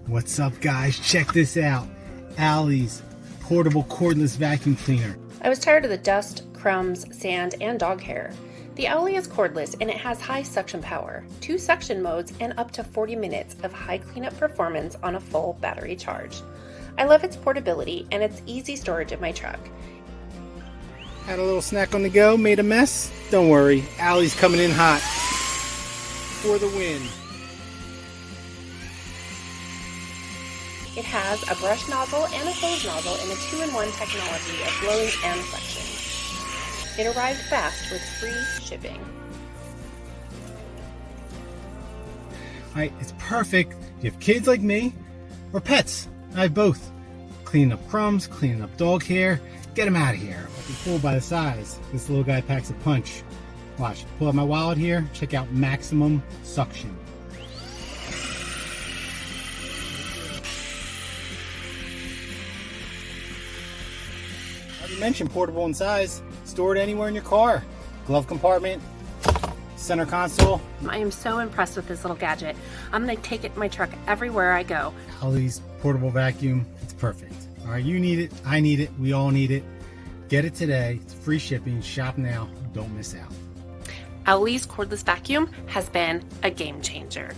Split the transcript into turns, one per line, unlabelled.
What's up, guys? Check this out. Owleys portable cordless vacuum cleaner.
I was tired of the dust, crumbs, sand, and dog hair. The Owleys is cordless and it has high suction power, 2 suction modes, and up to 40 minutes of high cleanup performance on a full battery charge. I love its portability and its easy storage in my truck.
Had a little snack on the go, made a mess? Don't worry, Owleys coming in hot for the win.
It has a brush nozzle and a hose nozzle and a 2-in-1 technology of blowing and suction. It arrived fast with free shipping.
Alright, it's perfect if you have kids like me or pets. I have both. Cleaning up crumbs, cleaning up dog hair, get them out of here. I'll be fooled by the size. This little guy packs a punch. Watch, pull out my wallet here, check out maximum suction. I already mentioned portable in size. Store it anywhere in your car. Glove compartment, center console.
I am so impressed with this little gadget. I'm going to take it in my truck everywhere I go.
Owleys portable vacuum, it's perfect. All right, you need it, I need it, we all need it. Get it today. It's free shipping. Shop now. Don't miss out.
Owleys cordless vacuum has been a game changer.